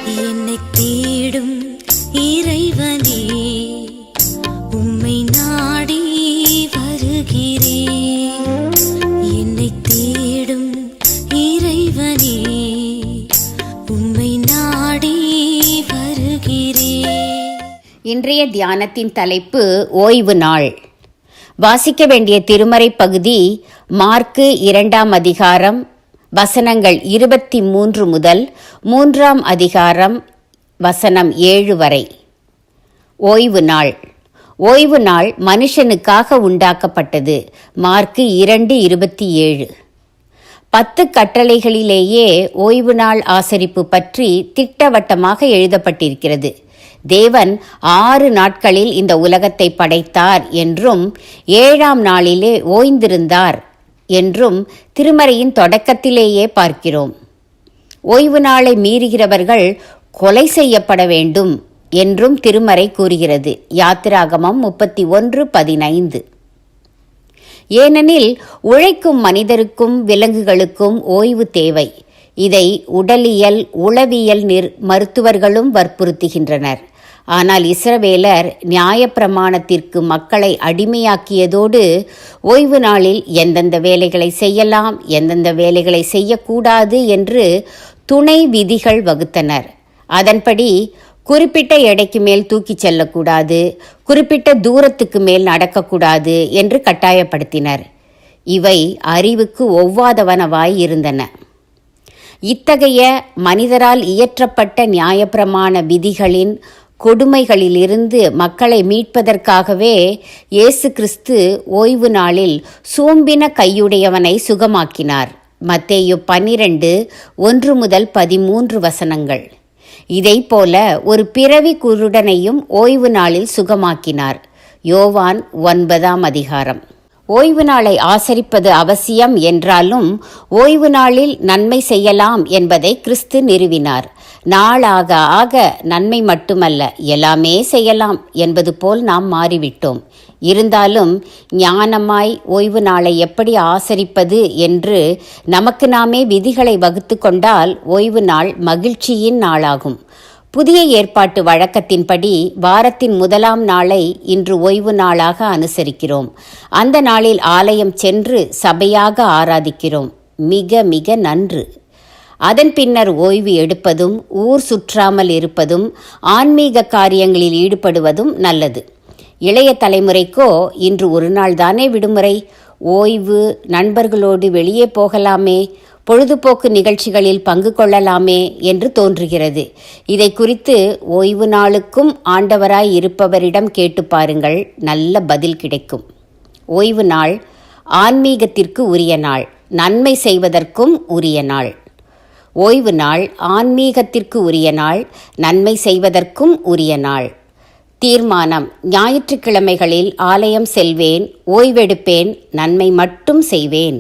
என்னை தேடும் இறைவனே, உம்மை நாடி வருகிறேன். என்னை தேடும் இறைவனே, உம்மை நாடி வருகிறேன். இன்றைய தியானத்தின் தலைப்பு ஓய்வு நாள். வாசிக்க வேண்டிய திருமறை பகுதி மார்க்கு 2ஆம் அதிகாரம் வசனங்கள் 23 முதல் 3ஆம் அதிகாரம் வசனம் 7 வரை. ஓய்வு நாள். ஓய்வு நாள் மனுஷனுக்காக உண்டாக்கப்பட்டது. மார்க்கு 2:27. 10 கட்டளைகளிலேயே ஓய்வு நாள் ஆசரிப்பு பற்றி திட்டவட்டமாக எழுதப்பட்டிருக்கிறது. தேவன் 6 நாட்களில் இந்த உலகத்தை படைத்தார் என்றும் 7ஆம் நாளிலே ஓய்ந்திருந்தார் என்றும் திருமறையின் தொடக்கத்திலேயே பார்க்கிறோம். ஓய்வு நாளை மீறுகிறவர்கள் கொலை செய்யப்பட வேண்டும் என்றும் திருமறை கூறுகிறது. யாத்திராகமம் 31:15. ஏனெனில் உழைக்கும் மனிதருக்கும் விலங்குகளுக்கும் ஓய்வு தேவை. இதை உடலியல் உளவியல் மருத்துவர்களும் வற்புறுத்துகின்றனர். ஆனால் இஸ்ரவேலர் நியாயப்பிரமாணத்திற்கு மக்களை அடிமையாக்கியதோடு ஓய்வு நாளில் எந்தெந்த வேலைகளை செய்யலாம், எந்தெந்த வேலைகளை செய்யக்கூடாது என்று துணை விதிகள் வகுத்தனர். அதன்படி குறிப்பிட்ட எடைக்கு மேல் தூக்கிச் செல்லக்கூடாது, குறிப்பிட்ட தூரத்துக்கு மேல் நடக்கக்கூடாது என்று கட்டாயப்படுத்தினர். இவை அறிவுக்கு ஒவ்வாதவனவாய் இருந்தன. இத்தகைய மனிதரால் இயற்றப்பட்ட நியாயப்பிரமாண விதிகளின் கொடுமைகளிலிருந்து மக்களை மீட்பதற்காகவே இயேசு கிறிஸ்து ஓய்வு நாளில் சோம்பின கையுடையவனை சுகமாக்கினார். மத்தேயு 12:1-13 வசனங்கள். இதைப்போல ஒரு பிறவி குருடனையும் ஓய்வு நாளில் சுகமாக்கினார். யோவான் 9ஆம் அதிகாரம். ஓய்வு நாளை ஆசரிப்பது அவசியம் என்றாலும் ஓய்வு நாளில் நன்மை செய்யலாம் என்பதை கிறிஸ்து நிறுவினார். நாளாக ஆக நன்மை மட்டுமல்ல, எல்லாமே செய்யலாம் என்பது போல் நாம் மாறிவிட்டோம். இருந்தாலும் ஞானமாய் ஓய்வு நாளை எப்படி ஆசரிப்பது என்று நமக்கு நாமே விதிகளை வகுத்து கொண்டால் ஓய்வு நாள் மகிழ்ச்சியின் நாளாகும். புதிய ஏற்பாட்டு வழக்கத்தின்படி வாரத்தின் 1ஆம் நாளை இன்று ஓய்வு நாளாக அனுசரிக்கிறோம். அந்த நாளில் ஆலயம் சென்று சபையாக ஆராதிக்கிறோம். மிக மிக நன்று. அதன் பின்னர் ஓய்வு எடுப்பதும் ஊர் சுற்றாமல் இருப்பதும் ஆன்மீக காரியங்களில் ஈடுபடுவதும் நல்லது. இளைய தலைமுறைக்கோ இன்று ஒரு நாள் தானே விடுமுறை, ஓய்வு, நண்பர்களோடு வெளியே போகலாமே, பொழுதுபோக்கு நிகழ்ச்சிகளில் பங்கு கொள்ளலாமே என்று தோன்றுகிறது. இதை குறித்து ஓய்வு நாளுக்கும் ஆண்டவராய் இருப்பவரிடம் கேட்டு பாருங்கள், நல்ல பதில் கிடைக்கும். ஓய்வு நாள் ஆன்மீகத்திற்கு உரிய நாள், நன்மை செய்வதற்கும் உரிய நாள். ஓய்வு நாள் ஆன்மீகத்திற்கு உரிய நாள், நன்மை செய்வதற்கும் உரிய நாள். தீர்மானம்: ஞாயிற்றுக்கிழமைகளில் ஆலயம் செல்வேன், ஓய்வெடுப்பேன், நன்மை மட்டும் செய்வேன்.